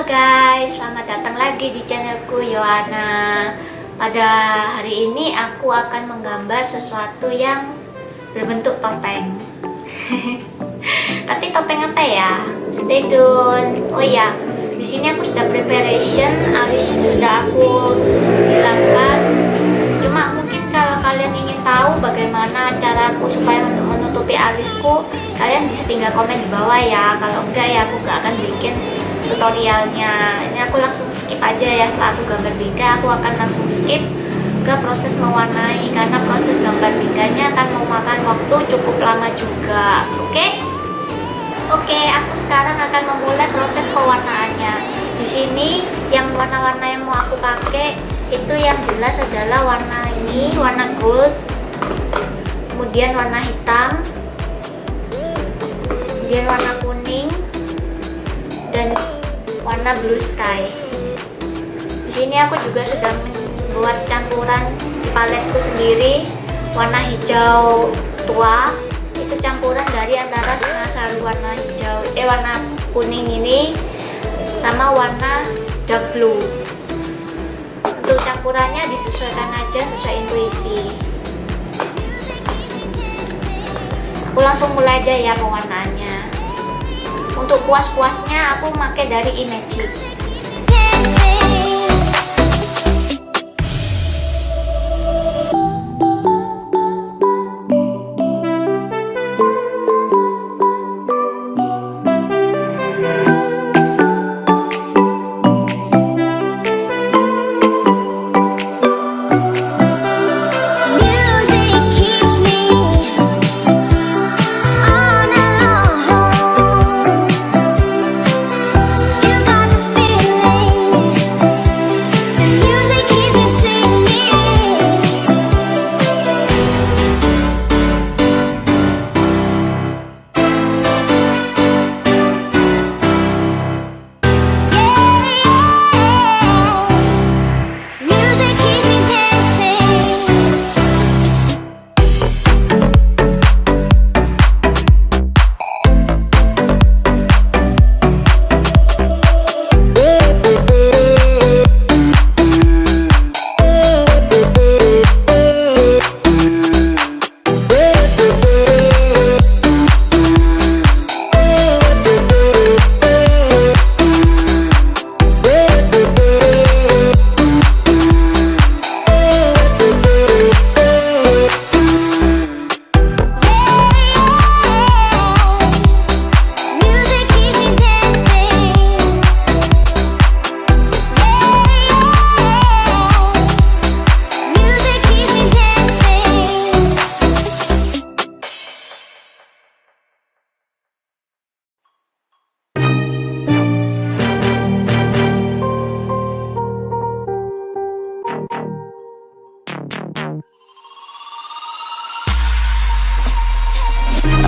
guys, selamat datang lagi di channelku Yohana. Pada hari ini aku akan menggambar sesuatu yang berbentuk topeng. Tapi topeng apa ya? Stay tune. Oh ya, di sini aku sudah preparation, alis sudah aku hilangkan. Cuma mungkin kalau kalian ingin tahu bagaimana caraku supaya menutupi alisku, kalian bisa tinggal komen di bawah ya. Kalau enggak ya aku gak akan bikin tutorialnya. Ini aku langsung skip aja ya. Setelah aku gambar bingkai, aku akan langsung skip ke proses mewarnai, karena proses gambar bingkainya akan memakan waktu cukup lama juga. Oke, aku sekarang akan memulai proses pewarnaannya. Di sini yang warna-warna yang mau aku pakai itu yang jelas adalah warna ini, warna gold, kemudian warna hitam, kemudian warna kuning, dan warna blue sky. Di sini aku juga sudah membuat campuran paletku sendiri. Warna hijau tua itu campuran dari antara Snazaroo warna hijau, warna kuning ini sama warna dark blue. Untuk campurannya disesuaikan aja sesuai intuisi. Aku langsung mulai aja ya pewarnaannya. Untuk kuas-kuasnya aku pakai dari Magic.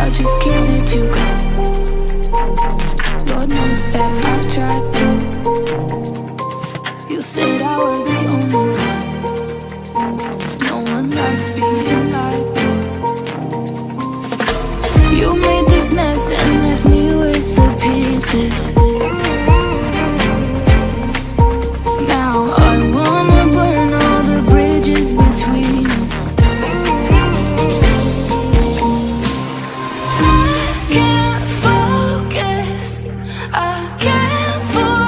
I just can't let you go. Lord knows that I've tried to. You said I was the only one. No one likes being lied to. You made this mess and left me with the pieces. Now I wanna burn all the bridges between us. I can't focus.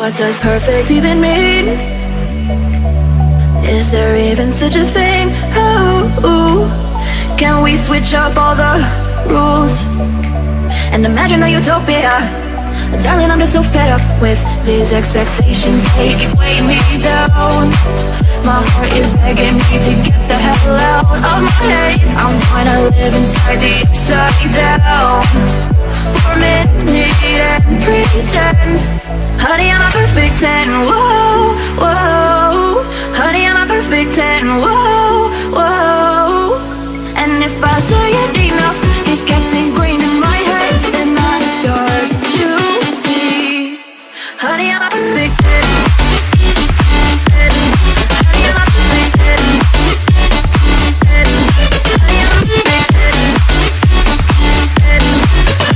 What does perfect even mean? Is there even such a thing? Oh, can we switch up all the rules and imagine a utopia? Darling, I'm just so fed up with these expectations. They keep weighing me down. My heart is begging me to get the hell out of my head. I'm trying to live inside the upside down for a minute and pretend. Honey, I'm a perfect 10. Whoa, whoa. Honey, I'm a perfect 10. Whoa, whoa. And if I say it enough, it gets ingrained in my head, and I start to see. Honey, I'm a perfect 10. Honey, I'm a perfect 10. Honey, I'm a perfect 10.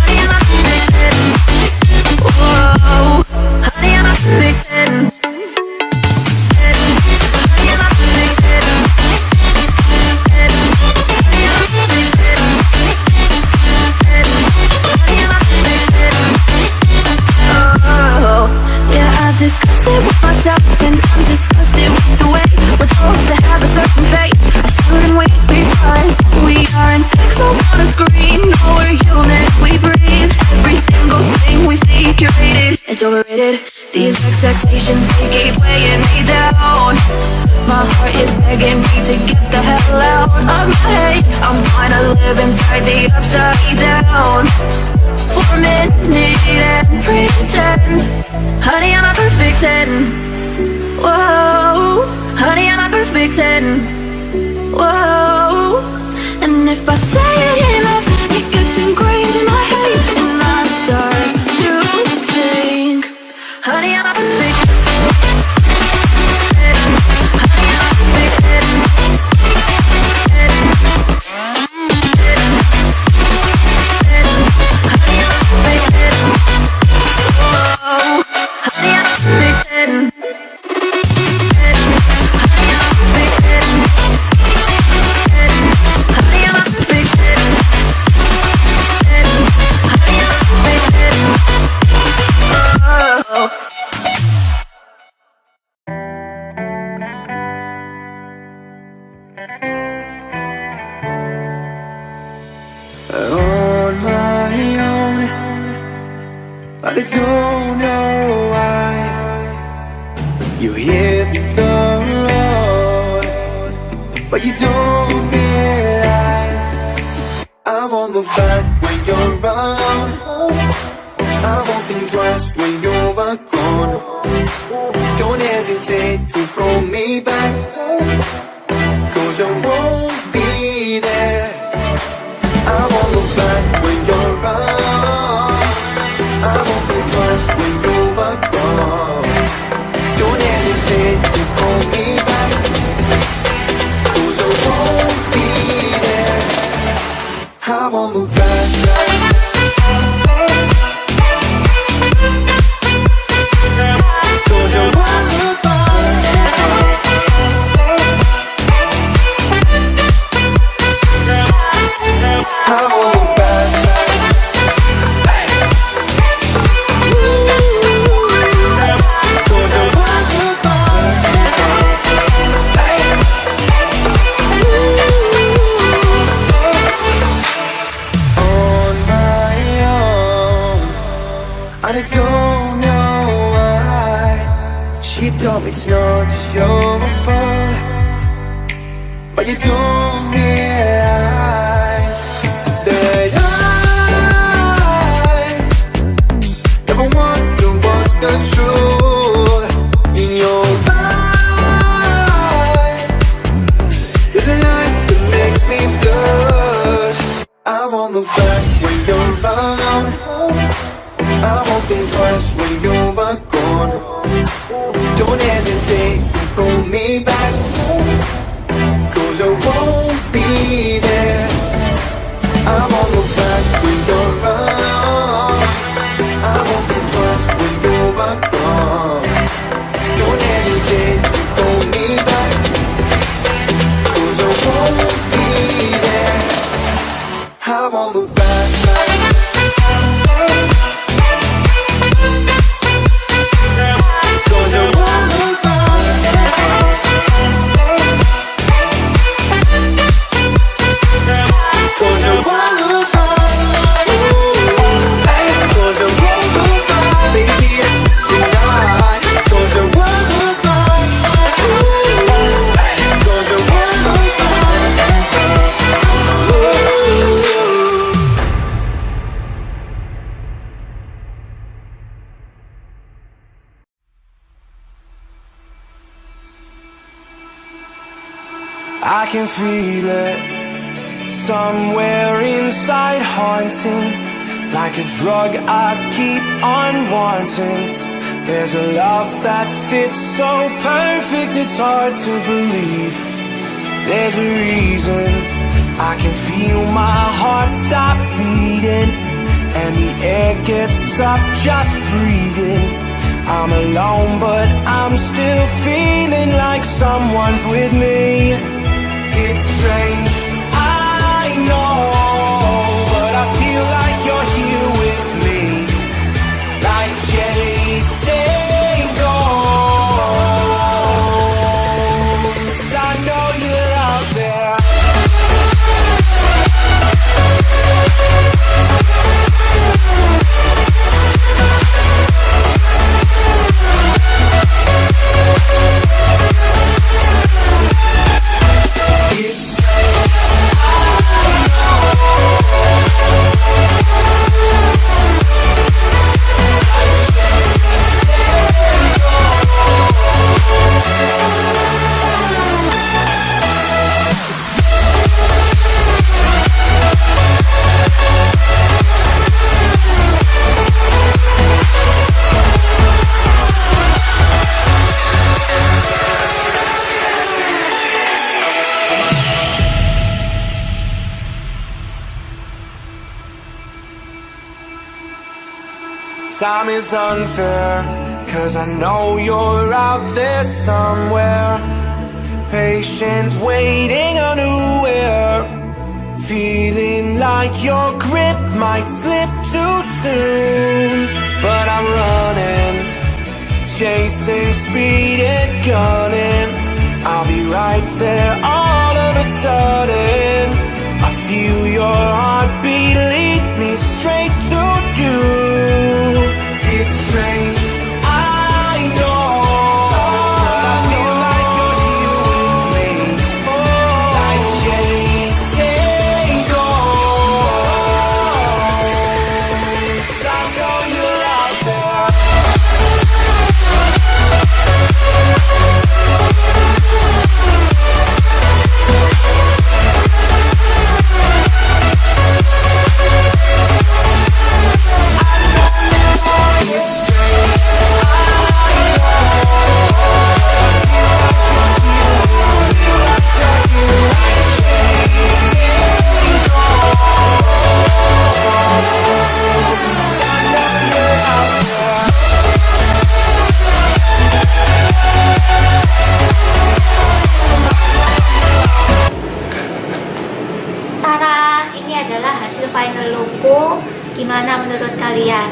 Honey, I'm a perfect 10. Whoa. Honey, I'm a perfect 10. Disgusted with myself and I'm disgusted with the way we're told to have a certain face, a certain weight, because we aren't pixels on a screen. No, we're human, we breathe. Every single thing we see curated, it's overrated. These expectations, they keep weighing me down. My heart is begging me to get the hell out of my head. I'm trying to live inside the upside down for a minute and pretend. Honey, I'm a perfect 10. Whoa. Honey, I'm a perfect 10. Whoa. And if I say it enough, it gets ingrained in my head, and I start to think. Honey, I'm a perfect 10. Honey, I'm a perfect 10. But I don't know why you hit the road, but you don't realize I won't look back when you're around. I won't think twice when you're gone. Don't hesitate to call me back, 'cause I won't be there. I won't look back when you're around. I won't think twice when you're gone. Don't hesitate to call me back, 'cause I won't be there. I won't look back. I don't know why she told me it's not your fault, but you don't realize that I never wonder what's the truth in your eyes. There's a light that makes me blush. I won't look back when you're around. I won't think twice when you're gone. Don't hesitate to call me back, 'cause I won't be there. I won't look back when you're around. I won't think twice when you're gone. Don't hesitate to call me back, 'cause I won't be there. I won't look back. I can feel it somewhere inside, haunting, like a drug I keep on wanting. There's a love that fits so perfect, it's hard to believe. There's a reason I can feel my heart stop beating, and the air gets tough just breathing. I'm alone but I'm still feeling like someone's with me. It's strange, I know, but I feel like you're here with me, like chasing ghosts. I know you're out there. Time is unfair, 'cause I know you're out there somewhere, patient, waiting unaware, feeling like your grip might slip too soon. But I'm running, chasing speed and gunning. I'll be right there all of a sudden. I feel your heartbeat lead me straight to you. It's strange, I know, but I feel like you're here with me. It's like chasing ghosts. I know you're out there. Tara, ini adalah hasil final lookku. Gimana menurut kalian?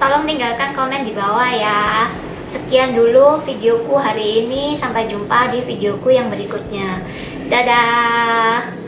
Tolong tinggalkan komen di bawah ya. Sekian dulu videoku hari ini. Sampai jumpa di videoku yang berikutnya. Dadah.